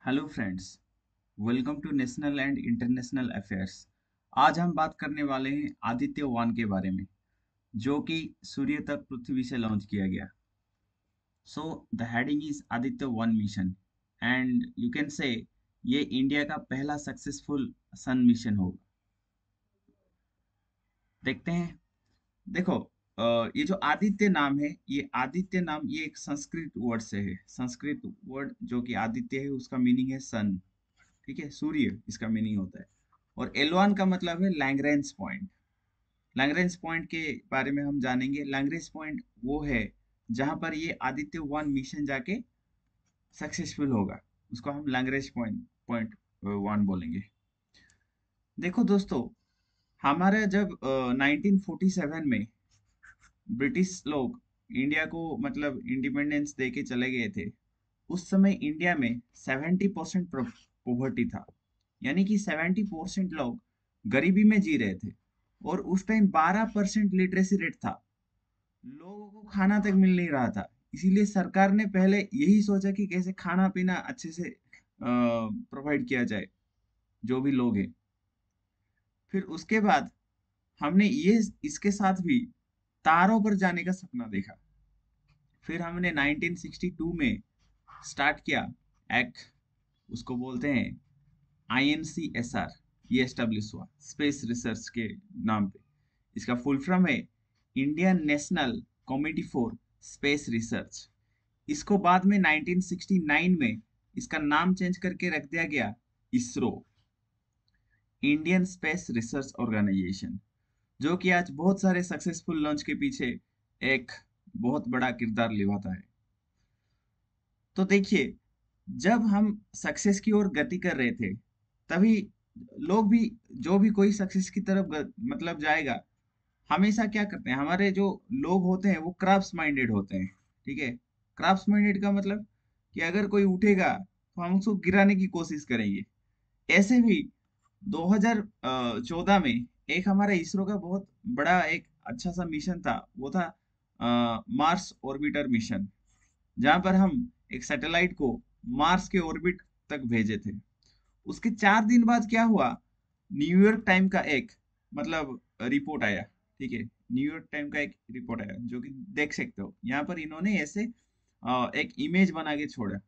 Hello friends, welcome to national and international affairs. आज हम बात करने वाले हैं आदित्य 1 के बारे में, जो कि सूर्य तक पृथ्वी से लॉन्च किया गया। So the heading is Aditya 1 mission and you can say ये इंडिया का पहला सक्सेसफुल सन मिशन होगा। देखते हैं। देखो, ये जो आदित्य नाम है, ये आदित्य नाम ये एक संस्कृत वर्ड से है। संस्कृत वर्ड जो कि आदित्य है उसका मीनिंग है सन। ठीक है, सूर्य इसका मीनिंग होता है। और एल1 का मतलब है लैग्रेंज पॉइंट। लैग्रेंज पॉइंट के बारे में हम जानेंगे। लैग्रेंज पॉइंट वो है जहां पर ये आदित्य 1 मिशन जाके सक्सेसफुल होगा, उसको हम लैग्रेंज पॉइंट पॉइंट 1 बोलेंगे। देखो दोस्तों, हमारे जब 1947 में ब्रिटिश लोग इंडिया को मतलब इंडिपेंडेंस दे के चले गए थे, उस समय इंडिया में 70% पोवर्टी था। यानी कि 70% लोग गरीबी में जी रहे थे। और उस टाइम 12% लिटरेसी रेट था। लोगों को खाना तक मिल नहीं रहा था। इसीलिए सरकार ने पहले यही सोचा कि कैसे खाना पीना अच्छे से प्रोवाइड किया जाए जो भी लोग हैं। फिर उसके बाद हमने ये इसके साथ भी तारों पर जाने का सपना देखा। फिर हमने 1962 में स्टार्ट किया एक, उसको बोलते हैं INCSR। ये एस्टेब्लिश हुआ स्पेस रिसर्च के नाम पे। इसका फुल फॉर्म है Indian national committee for space research. इसको बाद में 1969 में इसका नाम चेंज करके रख दिया गया ISRO, Indian space research organisation, जो कि आज बहुत सारे सक्सेसफुल लॉन्च के पीछे एक बहुत बड़ा किरदार निभाता है। तो देखिए, जब हम सक्सेस की ओर गति कर रहे थे, तभी लोग भी, जो भी कोई सक्सेस की तरफ मतलब जाएगा, हमेशा क्या करते हैं, हमारे जो लोग होते हैं वो क्राफ्ट्स माइंडेड होते हैं। ठीक है, क्राफ्ट्स माइंडेड का मतलब कि अगर कोई उठेगा तो हम उसको गिराने की कोशिश करेंगे। ऐसे भी 2014 में एक हमारा इसरो का बहुत बड़ा एक अच्छा सा मिशन था। वो था मार्स ऑर्बिटर मिशन, जहां पर हम एक सैटेलाइट को मार्स के ऑर्बिट तक भेजे थे। उसके 4 दिन बाद क्या हुआ, न्यूयॉर्क टाइम का एक मतलब रिपोर्ट आया। ठीक है, न्यूयॉर्क टाइम का एक रिपोर्ट आया जो कि देख सकते हो यहाँ पर। इन्होंने ऐसे एक इमेज बना के छोड़ा।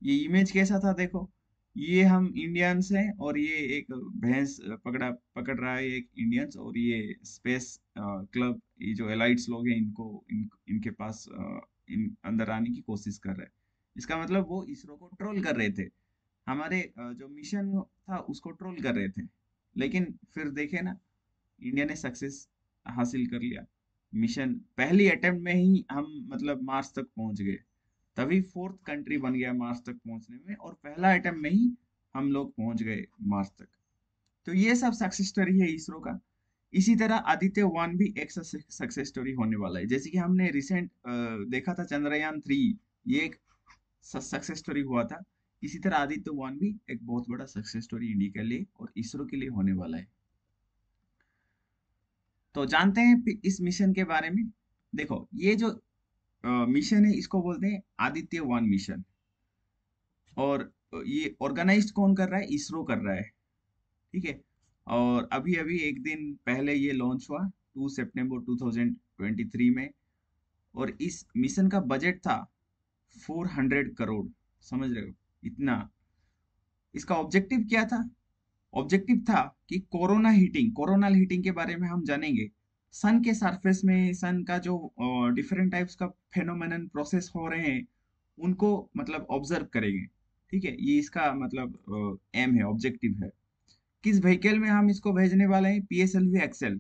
ये इमेज कैसा था देखो। ये हम इंडियंस हैं और ये एक भैंस पकड़ रहा है एक इंडियंस, और ये स्पेस क्लब, ये जो एलाइट्स लोग हैं इनको इनके पास इन अंदर आने की कोशिश कर रहे हैं। इसका मतलब वो इसरो को ट्रोल कर रहे थे, हमारे जो मिशन था उसको ट्रोल कर रहे थे। लेकिन फिर देखे ना, इंडिया ने सक्सेस हासिल कर लिया। मिशन पहली अटेम्प्ट में ही हम मतलब मार्स तक पहुंच गए। तभी फोर्थ कंट्री बन गया मार्स तक पहुंचने में, और पहला अटेम्प्ट में ही हम लोग पहुंच गए मार्स तक। तो ये सब सक्सेस स्टोरी है इसरो का। इसी तरह आदित्य 1 भी एक सक्सेस स्टोरी होने वाला है। जैसे कि हमने रिसेंट देखा था चंद्रयान 3, ये एक सक्सेस स्टोरी हुआ था। इसी तरह आदित्य 1 भी एक बहुत बड़ा सक्सेस स्टोरी इंडिया के लिए और इसरो के लिए होने वाला है। तो जानते हैं इस मिशन के बारे में। देखो, ये जो मिशन है इसको बोलते हैं आदित्य 1 मिशन। और ये ऑर्गेनाइज कौन कर रहा है, इसरो कर रहा है। ठीक है, और अभी अभी एक दिन पहले ये लॉन्च हुआ 2 सितंबर 2023 में। और इस मिशन का बजट था 400 करोड़। समझ रहे हो इतना। इसका ऑब्जेक्टिव क्या था? ऑब्जेक्टिव था कि कोरोनल हीटिंग के बारे में हम जानेंगे। सन के सरफेस में सन का जो डिफरेंट टाइप्स का फेनोमेनन प्रोसेस हो रहे हैं, उनको मतलब ऑब्जर्व करेंगे। ठीक है, ये इसका मतलब एम है, ऑब्जेक्टिव है। किस व्हीकल में हम इसको भेजने वाले हैं? PSLV एक्सेल,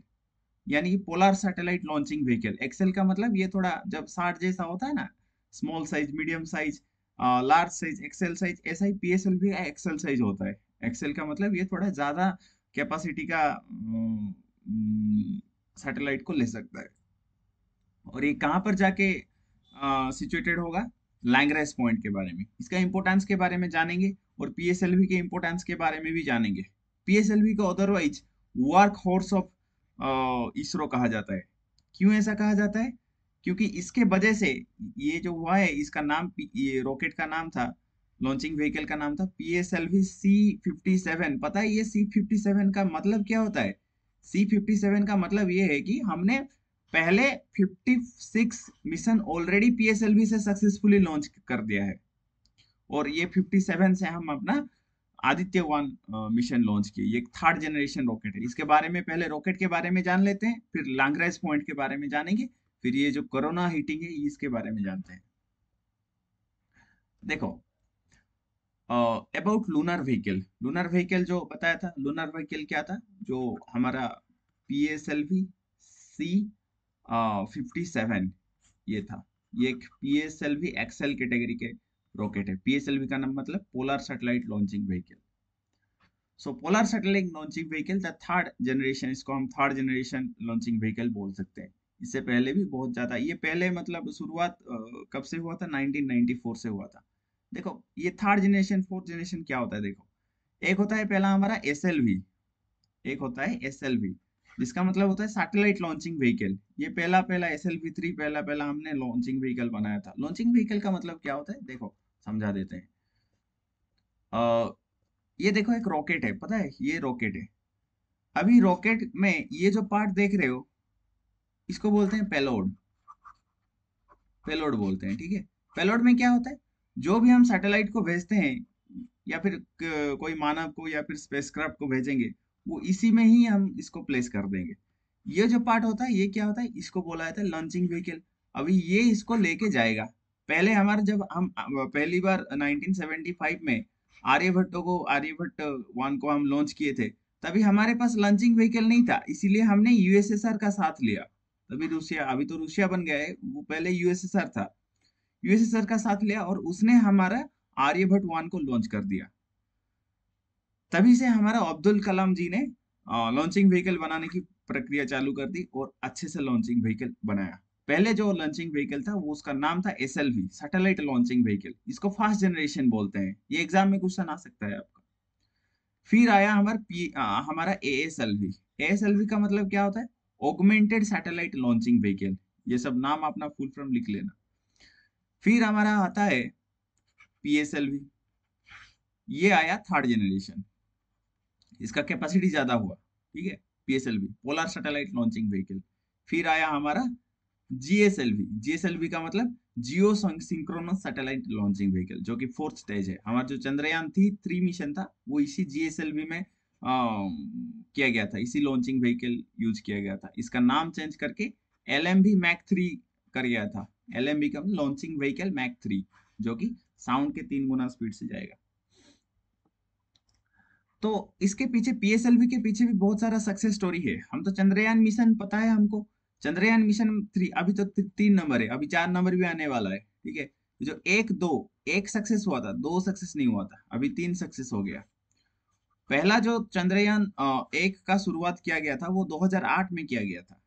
यानी कि polar satellite launching vehicle. XL का मतलब ये थोड़ा जब 60 जैसा होता है ना, small size, medium size, large size, XL size, ऐसा ही PSLV का एक्सेल साइज होता है। एक्सेल का मतलब ये थोड़ा ज्यादा कैपेसिटी का सैटेलाइट को ले सकता है। और ये कहाँ पर जाके सिचुएटेड होगा? लैग्रेंज पॉइंट के बारे में, इसका इंपोर्टेंस के बारे में जानेंगे। और PSLV के इंपोर्टेंस के बारे में भी जानेंगे। PSLV को otherwise work horse of ISRO कहा जाता है। क्यों ऐसा कहा जाता है? क्योंकि इसके वजह से ये जो हुआ है, इसका नाम, ये रॉकेट का नाम था लॉन्चिंग व्हीकल का नाम था PSLV C57। पता है ये C57 का मतलब क्या होता है? C57 का मतलब ये है कि हमने पहले 56 मिशन ऑलरेडी PSLV से सक्सेसफुली लॉन्च कर दिया है, और ये 57 से हम अपना आदित्य वन मिशन लॉन्च किए। ये एक थर्ड जनरेशन रॉकेट है। इसके बारे में पहले रॉकेट के बारे में जान लेते हैं, फिर लैग्रेंज पॉइंट के बारे में जानेंगे, फिर ये जो कोरोना हीटिंग है इसके बारे में जानते हैं। देखो, अबाउट लूनर व्हीकल जो बताया था, लूनर व्हीकल क्या था? जो हमारा PSLV C57 ये था। ये एक PSLV XL कैटेगरी के रॉकेट है। PSLV का नाम मतलब polar satellite launching vehicle. So polar satellite launching vehicle the third generation, इसको हम थर्ड जनरेशन लॉन्चिंग व्हीकल बोल सकते हैं। इससे पहले भी बहुत ज्यादा, ये पहले मतलब शुरुआत कब से हुआ था? 1994 से हुआ था। देखो, ये थर्ड जनरेशन फोर्थ जनरेशन क्या होता है? देखो, एक होता है पहला हमारा SLV, एक होता है SLV, जिसका मतलब होता है सैटेलाइट लॉन्चिंग व्हीकल। ये पहला पहला SLV3 पहला पहला हमने लॉन्चिंग व्हीकल बनाया था। लॉन्चिंग व्हीकल का मतलब क्या होता है? देखो, समझा देते हैं। ये देखो, एक रॉकेट है, पता है ये रॉकेट है। अभी रॉकेट में ये जो पार्ट देख रहे हो, इसको बोलते हैं पेलोड। पेलोड बोलते हैं, ठीक है। पेलोड में क्या होता है? जो भी हम सैटेलाइट को भेजते हैं, या फिर कोई मानव को या फिर स्पेसक्राफ्ट को भेजेंगे, वो इसी में ही हम इसको प्लेस कर देंगे। ये जो पार्ट होता है, ये क्या होता है? इसको बोला जाता है लॉन्चिंग व्हीकल। अभी ये इसको लेके जाएगा। पहले हमारे जब हम पहली बार 1975 में आर्यभट्ट वन को हम लॉन्च किए थे, तभी हमारे पास लॉन्चिंग व्हीकल नहीं था, इसीलिए हमने USSR का साथ लिया। तभी रूसिया, अभी तो रूसिया बन गया है, वो पहले USSR था। USSR का साथ लिया और उसने हमारा आर्यभट्ट वन को लॉन्च कर दिया। तभी से हमारा अब्दुल कलाम जी ने लॉन्चिंग व्हीकल बनाने की प्रक्रिया चालू कर दी और अच्छे से लॉन्चिंग व्हीकल बनाया। पहले जो लॉन्चिंग व्हीकल था वो उसका नाम था SLV, सैटेलाइट लॉन्चिंग व्हीकल। इसको फर्स्ट जनरेशन बोलते हैं। ये एग्जाम में क्वेश्चन आ सकता है आपका। फिर आया हमारा ASLV। ASLV का मतलब क्या होता है? Augmented satellite launching vehicle. ये सब नाम अपना फुल फॉर्म लिख लेना। फिर हमारा आता है PSLV। ये आया थर्ड जनरेशन। इसका कैपेसिटी ज्यादा हुआ, ठीक है। PSLV, polar satellite launching vehicle. फिर आया हमारा GSLV। GSLV का मतलब जियो सिंक्रोनस सैटेलाइट लॉन्चिंग व्हीकल, जो कि फोर्थ स्टेज है। हमारा जो चंद्रयान थी 3 मिशन था, वो इसी GSLV में किया गया था। इसी लॉन्चिंग व्हीकल यूज किया गया था। इसका नाम चेंज करके LMV मैक 3 कर गया था। LMV का लॉन्चिंग व्हीकल मैक 3, जो कि साउंड के 3 गुना स्पीड से जाएगा। तो इसके पीछे, PSLV के पीछे भी बहुत सारा सक्सेस स्टोरी है। हम तो चंद्रयान मिशन पता है हमको। चंद्रयान मिशन 3 अभी तो 3 नंबर है, अभी 4 नंबर भी आने वाला है, ठीक है। जो एक दो, एक सक्सेस हुआ था, दो सक्सेस नहीं हुआ था, अभी 3 सक्सेस हो गया। पहला जो चंद्रयान 1 का शुरुआत किया गया था वो 2008 में किया गया था।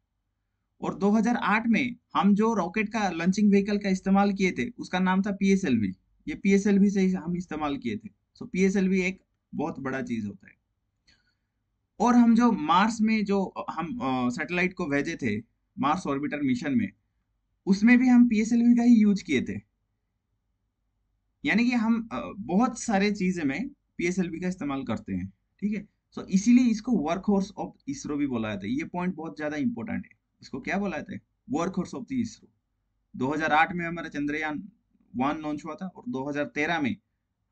और 2008 में हम जो रॉकेट का लॉन्चिंग व्हीकल का इस्तेमाल किए थे, उसका नाम था PSLV। ये PSLV से ही हम इस्तेमाल किए थे। सो PSLV एक बहुत बड़ा चीज होता है। और हम जो मार्स में जो हम सैटेलाइट को भेजे थे, मार्स ऑर्बिटर मिशन में, उसमें भी हम PSLV का ही यूज किए थे। यानी कि हम बहुत सारे चीजें में PSLV का इस्तेमाल करते हैं, ठीक है। सो इसीलिए इसको वर्क हॉर्स ऑफ इसरो भी बोला जाता है। ये पॉइंट बहुत ज्यादा इंपॉर्टेंट है। इसको क्या बोला जाता है? Work horse of the ISRO. 2008 में हमारा चंद्रयान 1 लॉन्च हुआ था, और 2013 में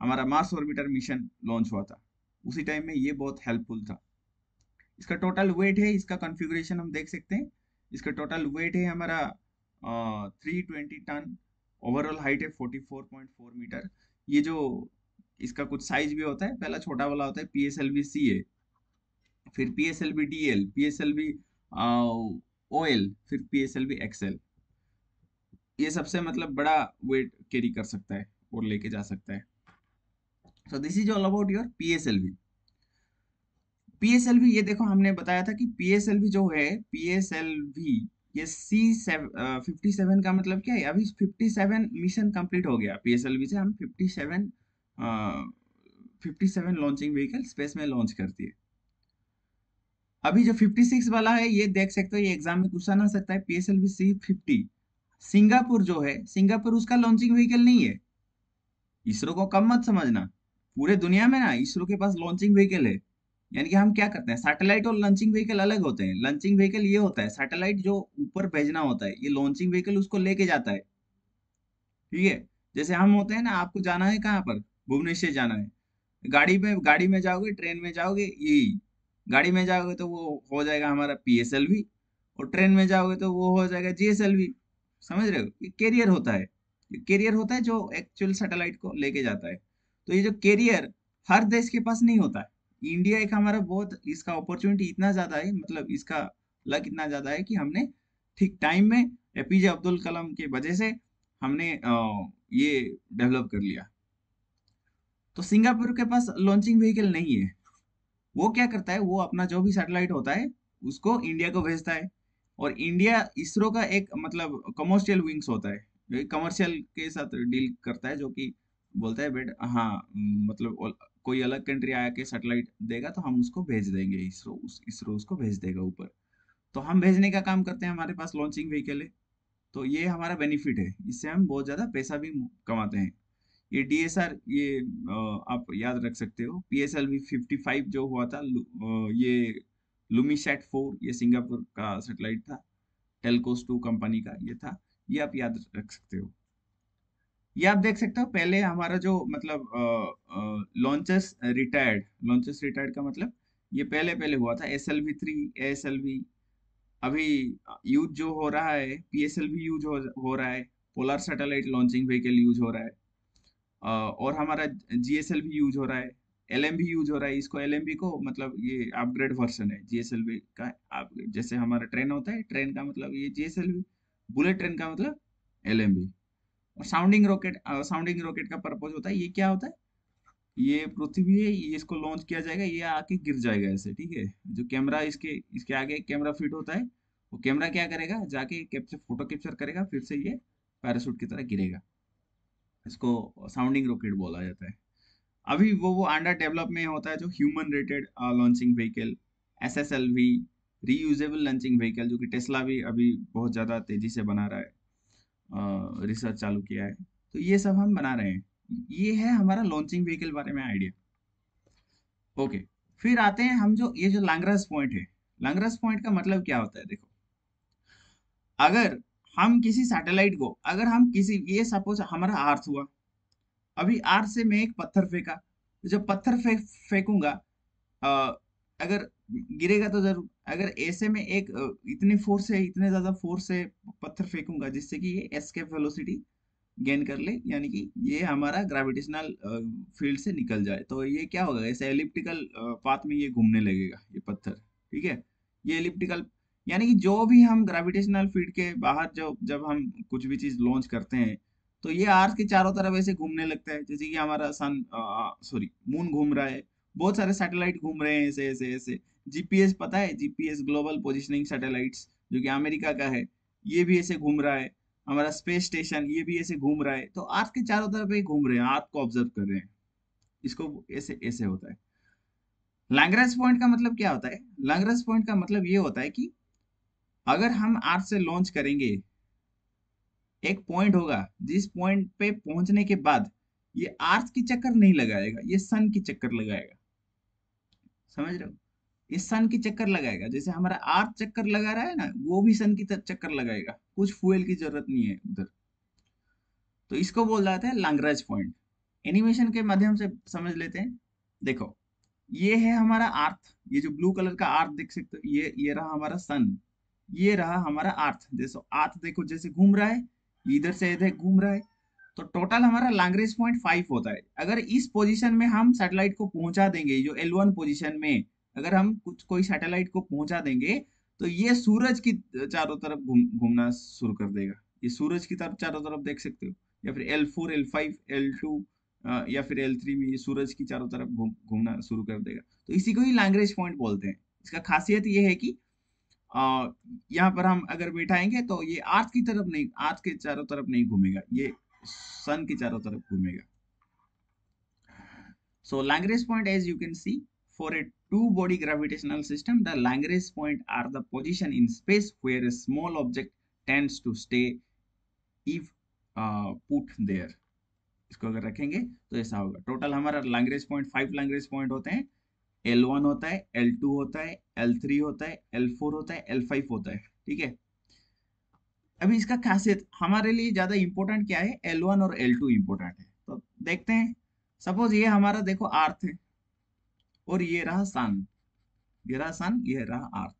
हमारा मार्स ऑर्बिटर मिशन लॉन्च हुआ था। उसी टाइम में ये बहुत हेल्पफुल था। इसका टोटल वेट है, इसका कॉन्फ़िगरेशन हम देख सकते हैं। इसका टोटल वेट है हमारा 320 टन। ओवरऑल हाइट है 44.4 मीटर। ये जो इसका कुछ साइज भी होता है, पहला छोटा वाला होता है PSLV CA, फिर PSLV DL, PSLV OL, फिर PSLV XL। ये सबसे मतलब बड़ा वेट कैरी कर सकता है और लेके जा सकता है। So this is all about your PSLV। PSLV, ये देखो हमने बताया था कि PSLV जो है, PSLV ये C57 का मतलब क्या है? अभी 57 मिशन कंप्लीट हो गया PSLV से। हम 57 लॉन्चिंग व्हीकल स्पेस में लॉन्च करती है। अभी जो 56 वाला है, ये देख सकते हो, ये एग्जाम में क्वेश्चन आ सकता है। PSLV C50, सिंगापुर जो है, सिंगापुर उसका लॉन्चिंग व्हीकल नहीं है। इसरो को कम मत समझना। पूरे दुनिया में ना इसरो के पास लॉन्चिंग व्हीकल है। यानी कि हम क्या करते हैं, सैटेलाइट और लॉन्चिंग व्हीकल अलग होते हैं। लॉन्चिंग व्हीकल ये होता है, सैटेलाइट जो ऊपर भेजना होता है, ये लॉन्चिंग व्हीकल उसको लेके जाता है। ठीक है। जैसे हम होते हैं ना, आपको जाना है कहाँ पर, भुवनेश्वर जाना है, गाड़ी में जाओगे, ट्रेन में जाओगे, यही गाड़ी में जाओगे तो वो हो जाएगा हमारा पीएसएलवी, और ट्रेन में जाओगे तो वो हो जाएगा जीएसएलवी। समझ रहे हो, ये कैरियर होता है। ये कैरियर होता है जो एक्चुअल सैटेलाइट को लेके जाता है। तो ये जो कैरियर हर देश के पास नहीं होता है। इंडिया एक हमारा बहुत, इसका अपॉर्चुनिटी इतना ज्यादा है, मतलब इसका लक इतना ज्यादा है कि हमने ठीक टाइम में एपीजे अब्दुल कलाम की वजह से हमने ये डेवलप कर लिया। तो सिंगापुर के पास लॉन्चिंग व्हीकल नहीं है। वो क्या करता है, वो अपना जो भी सैटेलाइट होता है उसको इंडिया को भेजता है। और इंडिया इसरो का एक मतलब कमर्शियल विंग्स होता है, जो कमर्शियल के साथ डील करता है, जो कि बोलता है बेट हाँ मतलब कोई अलग कंट्री आया के सैटेलाइट देगा तो हम उसको भेज देंगे, इसरो उसको भेज देगा ऊपर। तो हम भेजने का काम करते हैं, हमारे पास लॉन्चिंग व्हीकल है। तो ये हमारा बेनिफिट है, इससे हम बहुत ज्यादा पैसा भी कमाते हैं। ये डीएसआर, ये आप याद रख सकते हो, पीएसएलवी 55 जो हुआ था, ये लुमीसैट 4, ये सिंगापुर का सैटेलाइट था, टेलकोस 2 कंपनी का ये था। ये आप याद रख सकते हो। ये आप देख सकते हो, पहले हमारा जो मतलब लॉन्चेस रिटायर्ड का मतलब, ये पहले पहले हुआ था SLV 3, ASLV। अभी यूज जो हो रहा है, पीएसएलवी यूज हो रहा है, polar satellite launching vehicle use हो रहा है। और हमारा जीएसएल भी यूज हो रहा है, एलएम भी यूज हो रहा है। इसको एलएमबी को मतलब ये अपग्रेड वर्जन है जीएसएलवी का। आप जैसे हमारा ट्रेन होता है, ट्रेन का मतलब ये जीएसएलवी, बुलेट ट्रेन का मतलब एलएमबी। और साउंडिंग रॉकेट का पर्पज होता है, ये क्या होता है, ये पृथ्वी है, ये इसको लॉन्च किया जाएगा, ये आके गिर जाएगा ऐसे, ठीक है। जो कैमरा इसके इसके आगे एक कैमरा फिट होता है, वो कैमरा क्या करेगा, जाके कैप्चर फोटो कैप्चर करेगा, फिर से ये पैराशूट की तरह गिरेगा। इसको साउंडिंग रॉकेट बोला जाता है। अभी वो अंडर डेवलप में होता है जो human rated launching vehicle, SSLV, reusable launching vehicle, जो कि टेस्ला भी अभी बहुत ज़्यादा तेजी से बना रहा है, रिसर्च चालू किया है। तो ये सब हम बना रहे हैं। ये है हमारा लॉन्चिंग व्हीकल बारे में आइडिया। ओके। फिर आते हैं हम, जो ये जो लैग्रांज पॉइंट है, लैग्रांज पॉइंट का मतलब क्या होता है, देखो। अगर हम किसी सैटेलाइट को, अगर हम किसी, ये सपोज हमारा अर्थ हुआ, अभी अर्थ से मैं एक पत्थर फेंका, तो जब पत्थर फेंकूंगा, अ, अगर गिरेगा तो जरूर। अगर ऐसे में एक इतनी फोर्स है, इतने ज्यादा फोर्स से पत्थर फेंकूंगा जिससे कि ये एस्केप वेलोसिटी गेन कर ले, यानी कि ये हमारा ग्रेविटेशनल फील्ड से निकल जाए, तो ये क्या होगा, ऐसे एलिप्टिकल पाथ में ये घूमने लगेगा ये पत्थर। ठीक है। ये एलिप्टिकल, यानी कि जो भी हम ग्रेविटेशनल फील्ड के बाहर जो जब हम कुछ भी चीज लॉन्च करते हैं, तो ये अर्थ के चारों तरफ ऐसे घूमने लगता है, जैसे कि हमारा सन, सॉरी, मून घूम रहा है। बहुत सारे सैटेलाइट घूम रहे हैं ऐसे ऐसे ऐसे। जीपीएस पता है, जीपीएस ग्लोबल पोजिशनिंग सैटेलाइट्स, जो कि अमेरिका का है, ये भी ऐसे घूम रहा है। हमारा स्पेस स्टेशन ये भी ऐसे घूम रहा है, तो अर्थ के चारों तरफ ही घूम रहे हैं, अर्थ को ऑब्जर्व कर रहे हैं। इसको ऐसे ऐसे होता है। लैग्रेंज पॉइंट का मतलब क्या होता है, लैग्रेंज पॉइंट का मतलब ये होता है कि अगर हम अर्थ से लॉन्च करेंगे, एक पॉइंट होगा, जिस पॉइंट पे पहुंचने के बाद ये अर्थ की चक्कर नहीं लगाएगा, ये सन की चक्कर लगाएगा। समझ रहे हो, ये सन की चक्कर लगाएगा, जैसे हमारा अर्थ चक्कर लगा रहा है ना, वो भी सन की चक्कर लगाएगा, कुछ फ्यूल की जरूरत नहीं है उधर। तो इसको बोल जाते हैं लैग्रेंज पॉइंट। एनिमेशन के माध्यम से समझ लेते हैं। देखो, ये है हमारा अर्थ, ये जो ब्लू कलर का अर्थ देख सकते हो, ये रहा हमारा सन, ये रहा हमारा अर्थ। जैसे अर्थ देखो जैसे घूम रहा है, इधर से इधर घूम रहा है। तो टोटल हमारा लैग्रेंज पॉइंट 5 होता है। अगर इस पोजीशन में हम सैटेलाइट को पहुंचा देंगे, जो L1 पोजीशन में अगर हम कुछ कोई सैटेलाइट को पहुंचा देंगे, तो ये सूरज की चारों तरफ घूमना शुरू कर देगा। ये सूरज की तरफ चारों तरफ देख सकते हो, या फिर L4, L5, L2, या फिर L3 में ये सूरज की चारों तरफ घूमना शुरू कर देगा। तो इसी को ही लैग्रेंज पॉइंट बोलते हैं। इसका खासियत ये है कि आ, यहाँ पर हम अगर बिठाएंगे तो ये अर्थ की तरफ नहीं, अर्थ के चारों तरफ नहीं घूमेगा, ये सन की चारों तरफ घूमेगा। So Lagrange point, as you can see, for a two-body gravitational system, the Lagrange point are the position in space where a small object tends to stay if put there. इसको अगर रखेंगे तो ऐसा होगा। टोटल हमारा Lagrange point 5 Lagrange point होते हैं। L1 होता है, L2 होता है, L3 होता है, L4 होता है, L5 होता है। ठीक है। अभी इसका खासियत हमारे लिए ज्यादा इंपॉर्टेंट क्या है, L1 और L2 इंपॉर्टेंट है। तो देखते हैं। सपोज ये हमारा देखो अर्थ है और ये रहा सन, ये रहा सन, ये रहा अर्थ।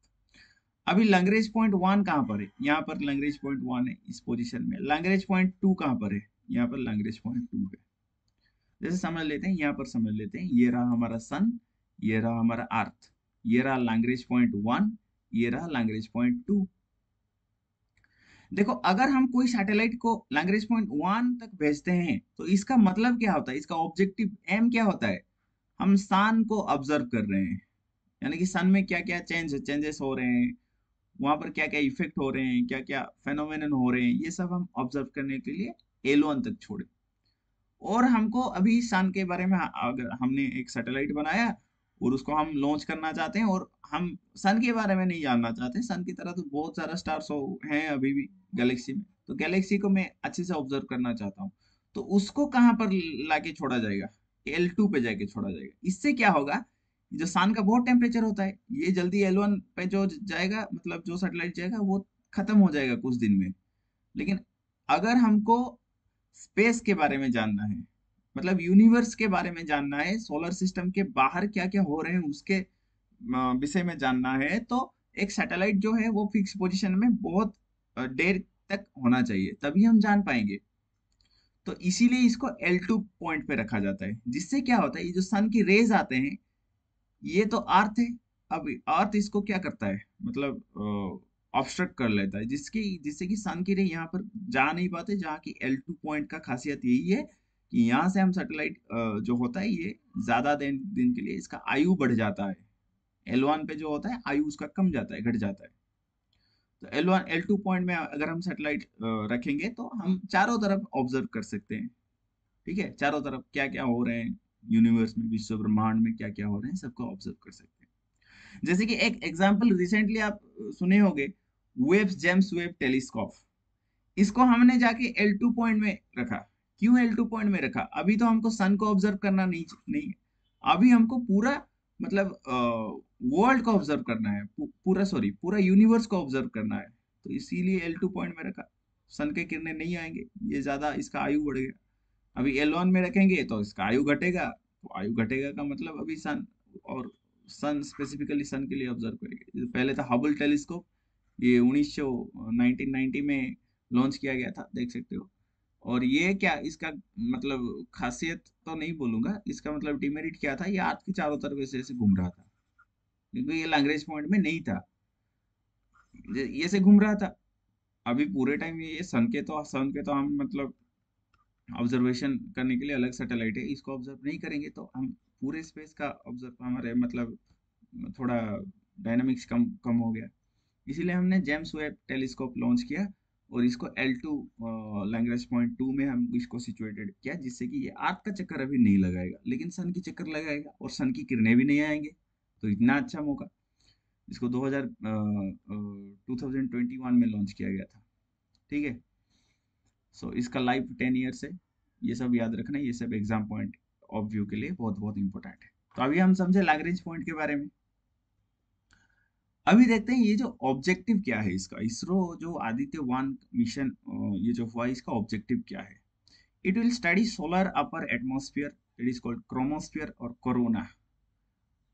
अभी लैग्रेंज पॉइंट 1 कहाँ पर है, यहाँ पर लैग्रेंज पॉइंट 1 है इस पोजीशन में। लैग्रेंज पॉइंट 2 कहाँ पर है, यहाँ पर लैग्रेंज पॉइंट 2 है। जैसे समझ लेते हैं, यहाँ पर समझ लेते हैं, ये रहा हमारा सन, ये रहा हमारा अर्थ, ये रहा लैग्रेंज पॉइंट 1, ये रहा लैग्रेंज पॉइंट 2। देखो अगर हम कोई सैटेलाइट को लैग्रेंज पॉइंट 1 तक भेजते हैं तो इसका मतलब क्या होता है, इसका ऑब्जेक्टिव एम क्या होता है, हम सन को ऑब्जर्व कर रहे हैं। यानी कि सन में क्या क्या चेंजेस हो रहे हैं, वहां पर क्या क्या इफेक्ट हो रहे हैं, क्या क्या फेनोमेनन हो रहे हैं, ये सब हम ऑब्जर्व करने के लिए एल1 तक छोड़े। और हमको अभी सन के बारे में, अगर हमने एक सैटेलाइट बनाया और उसको हम लॉन्च करना चाहते हैं और हम सन के बारे में नहीं जानना चाहते, सन की तरह तो बहुत सारा स्टार्स हैं अभी भी गैलेक्सी में, तो गैलेक्सी को मैं अच्छे से ऑब्जर्व करना चाहता हूँ, तो उसको कहाँ पर लाके छोड़ा जाएगा, L2 पे जाके छोड़ा जाएगा। इससे क्या होगा, जो सन का बहुत टेम्परेचर होता है, ये जल्दी L1 पे जो जाएगा, मतलब जो सैटेलाइट जाएगा वो खत्म हो जाएगा कुछ दिन में। लेकिन अगर हमको स्पेस के बारे में जानना है, मतलब यूनिवर्स के बारे में जानना है, सोलर सिस्टम के बाहर क्या क्या हो रहे हैं उसके विषय में जानना है, तो एक सैटेलाइट जो है वो फिक्स पोजीशन में बहुत देर तक होना चाहिए, तभी हम जान पाएंगे। तो इसीलिए इसको L2 पॉइंट पे रखा जाता है। जिससे क्या होता है, ये जो सन की रेज आते हैं, ये तो अर्थ है, अब अर्थ इसको क्या करता है, मतलब ऑब्स्ट्रक्ट कर लेता है, जिससे कि सन की रे यहाँ पर जा नहीं पाते। जहाँ की L2 पॉइंट का खासियत यही है कि यहाँ से हम सैटेलाइट जो होता है, ये ज्यादा दिन दिन के लिए इसका आयु बढ़ जाता है। L1 पे जो होता है आयु उसका कम जाता है, घट जाता है। तो L2 पॉइंट में अगर हम सैटेलाइट रखेंगे तो हम चारों तरफ ऑब्जर्व कर सकते हैं। ठीक है, चारों तरफ क्या क्या हो रहे हैं, यूनिवर्स में, विश्व ब्रह्मांड में क्या क्या हो रहे हैं, सबको ऑब्जर्व कर सकते हैं। जैसे कि एक एग्जांपल रिसेंटली आप सुने होंगे, वेब्स जेम्स वेब टेलीस्कोप। इसको हमने जाके L2 पॉइंट में रखा। क्यों L2 पॉइंट में रखा, अभी तो हमको सन को ऑब्जर्व करना नहीं है, अभी हमको पूरा, मतलब वर्ल्ड को ऑब्जर्व करना है, पूरा, सॉरी, पूरा यूनिवर्स को ऑब्जर्व करना है। तो इसीलिए L2 पॉइंट में रखा। सन के किरणें नहीं आएंगे, ये ज्यादा इसका आयु बढ़ेगा। अभी L1 में रखेंगे तो इसका आयु घटेगा, तो आयु घटेगा का मतलब अभी सन, और सन स्पेसिफिकली सन के लिए ऑब्जर्व करेंगे। जो पहले था हबल टेलीस्कोप, ये 1990 में लॉन्च किया गया था, देख सकते हो। और ये क्या इसका मतलब खासियत तो नहीं बोलूंगा, इसका मतलब डिमेरिट क्या था, ये अर्थ के चारों तरफ ऐसे ऐसे घूम रहा था, क्योंकि ये लैग्रेंज पॉइंट में नहीं था, ये से घूम रहा था। अभी पूरे टाइम ये सन के तो हम मतलब ऑब्जर्वेशन करने के लिए अलग सैटेलाइट है, इसको ऑब्जर्व नहीं करेंगे तो हम पूरे स्पेस का ऑब्जर्व, हमारे मतलब थोड़ा डायनामिक्स कम कम हो गया। इसीलिए हमने जेम्स वेब टेलीस्कोप लॉन्च किया और इसको L2 लैग्रेंज पॉइंट 2 में हम इसको सिचुएटेड किया, जिससे कि ये अर्थ का चक्कर अभी नहीं लगाएगा, लेकिन सन की चक्कर लगाएगा और सन की किरणें भी नहीं आएंगे। तो इतना अच्छा मौका। इसको 2021 में लॉन्च किया गया था। ठीक है। सो इसका लाइफ 10 ईयर्स है। ये सब याद रखना, ये सब एग्जाम पॉइंट ऑफ व्यू के लिए बहुत बहुत इंपॉर्टेंट है। तो अभी हम समझे लैग्रेंज पॉइंट के बारे में। अभी देखते हैं ये जो ऑब्जेक्टिव क्या है इसका, इसरो जो आदित्य 1 मिशन ये जो हुआ, इसका ऑब्जेक्टिव क्या है। It will study solar upper atmosphere, it is called chromosphere और कोरोना।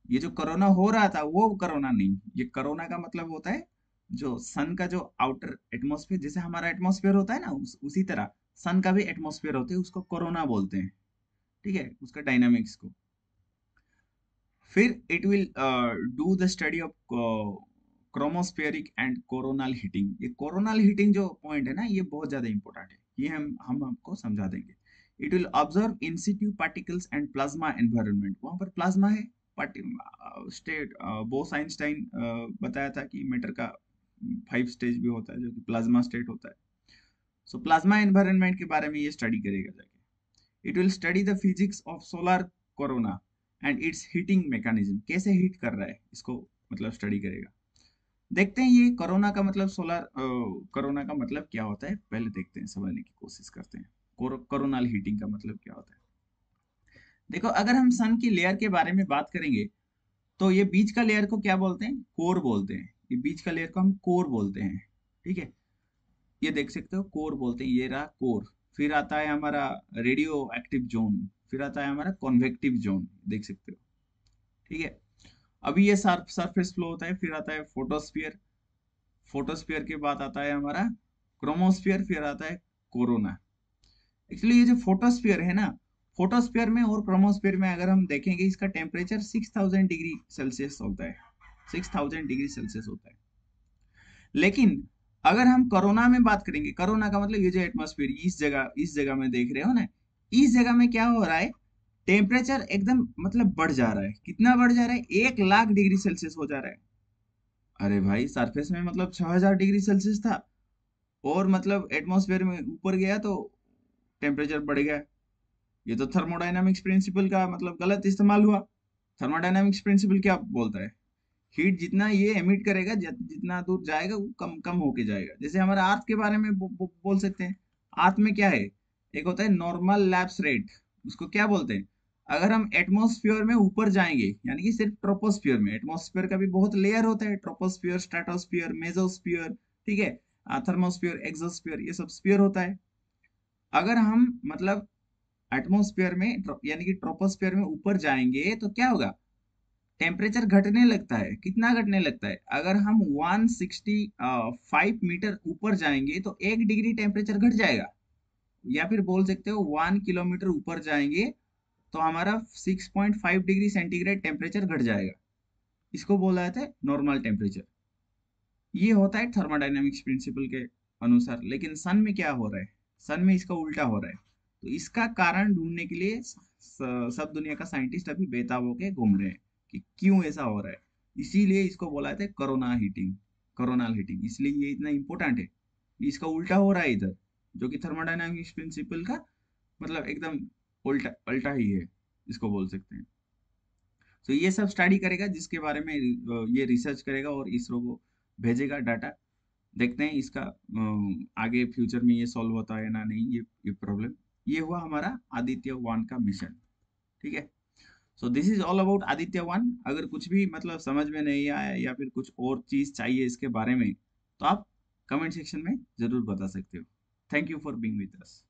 ये जो कोरोना हो रहा था वो कोरोना नहीं, ये कोरोना का मतलब होता है जो सन का जो आउटर एटमॉस्फेयर, जैसे हमारा एटमॉस्फेयर होता है ना, उसी तरह सन का भी एटमॉस्फेयर होता है, उसको कोरोना बोलते हैं। ठीक है, उसका डायनामिक्स को। फिर it will do the study of chromospheric and coronal heating. ये कोरोनल हीटिंग जो पॉइंट है ना, ये बहुत ज्यादा इंपॉर्टेंट है, ये हम आपको समझा देंगे। It will observe in Situ particles and plasma environment. वहां पर प्लाज्मा है, स्टेट बोस आइंस्टाइन बताया था कि मैटर का 5 स्टेज भी होता है, जो कि प्लाज्मा स्टेट होता है। सो प्लाज्मा एनवायरनमेंट के बारे में ये स्टडी करेगा जाके। It will study the physics of solar corona and it's heating mechanism, कैसे हीट कर रहा है इसको मतलब स्टडी करेगा। देखते हैं ये कोरोना का मतलब, सोलर कोरोना का मतलब क्या होता है, पहले देखते हैं, समझने की कोशिश करते हैं। कोरोनल हीटिंग का मतलब क्या होता है? देखो, अगर हम सन की लेयर के बारे में बात करेंगे तो ये बीच का लेयर को क्या बोलते हैं? कोर बोलते हैं। ये बीच का लेयर को हम कोर बोलते हैं। ठीक है, ये देख सकते हो, कोर बोलते हैं, ये रहा कोर। फिर आता है हमारा रेडियो एक्टिव जोन, फिर आता है हमारा कॉन्वेक्टिव जोन, देख सकते हो। ठीक है, अभी ये सरफेस फ्लो होता है, फिर आता है फोटोस्फियर। फोटोस्फियर के बाद आता है हमारा क्रोमोस्फियर, फिर आता है कोरोना। एक्चुअली ये जो फोटोस्फियर है ना, फोटोस्फियर में और क्रोमोस्फियर में अगर हम देखेंगे, इसका टेम्परेचर 6000 डिग्री सेल्सियस होता है। 6000 डिग्री सेल्सियस होता है। लेकिन अगर हम कोरोना में बात करेंगे, कोरोना का मतलब ये जो एटमॉस्फेयर इस जगह में देख रहे हो ना, इस जगह में क्या हो रहा है? टेम्परेचर एकदम मतलब बढ़ जा रहा है। कितना बढ़ जा रहा है? 1 लाख डिग्री सेल्सियस हो जा रहा है। अरे भाई, सरफेस में मतलब 6000 डिग्री सेल्सियस था, और मतलब एटमॉस्फेयर में ऊपर गया तो टेम्परेचर बढ़ गया। ये तो थर्मोडायनामिक्स प्रिंसिपल का मतलब गलत इस्तेमाल हुआ। थर्मोडायनामिक्स प्रिंसिपल क्या बोलता है? हीट जितना ये एमिट करेगा, जितना दूर जाएगा वो कम कम होके जाएगा। जैसे हमारा अर्थ के बारे में बोल सकते हैं। अर्थ में क्या है? एक होता है नॉर्मल लैप्स रेट, उसको क्या बोलते हैं? अगर हम एटमॉस्फेयर में ऊपर जाएंगे, यानी कि सिर्फ ट्रोपोस्फियर में, एटमॉस्फेयर का भी बहुत लेयर होता है, ट्रोपोस्फियर, स्ट्रेटोस्फियर, मेसोस्फियर, ठीक है, थर्मोस्फियर, एक्सोस्फियर, ये सब स्फीयर होता है। अगर हम मतलब एटमॉस्फेयर में यानी कि ट्रोपोस्फियर में ऊपर जाएंगे तो क्या होगा? टेम्परेचर घटने लगता है। कितना घटने लगता है? अगर हम 165 मीटर ऊपर जाएंगे तो 1 डिग्री टेम्परेचर घट जाएगा। या फिर बोल सकते हो 1 किलोमीटर ऊपर जाएंगे तो हमारा 6.5 डिग्री सेंटीग्रेड टेम्परेचर घट जाएगा। इसको बोला जाता है नॉर्मल टेम्परेचर। ये होता है थर्मोडायनेमिक्स प्रिंसिपल के अनुसार। लेकिन सन में क्या हो रहा है? सन में इसका उल्टा हो रहा है। तो इसका कारण ढूंढने के लिए सब दुनिया का साइंटिस्ट अभी बेताब होके घूम रहे हैं कि क्यों ऐसा हो रहा है। इसीलिए इसको बोला जाता है कोरोना हीटिंग, कोरोनल हीटिंग। इसलिए ये इतना इंपॉर्टेंट है। इसका उल्टा हो रहा है इधर, जो कि थर्मोडायनामिक्स प्रिंसिपल का मतलब एकदम उल्टा उल्टा ही है, इसको बोल सकते हैं। तो ये सब स्टडी करेगा, जिसके बारे में ये रिसर्च करेगा और इसरो को भेजेगा डाटा। देखते हैं इसका आगे फ्यूचर में ये सॉल्व होता है ना नहीं, ये प्रॉब्लम। ये हुआ हमारा आदित्य वन का मिशन। ठीक है, so this is all about Aditya one. अगर कुछ भी मतलब समझ में नहीं आया या फिर कुछ और चीज चाहिए इसके बारे में, तो आप कमेंट सेक्शन में जरूर बता सकते हो। Thank you for being with us.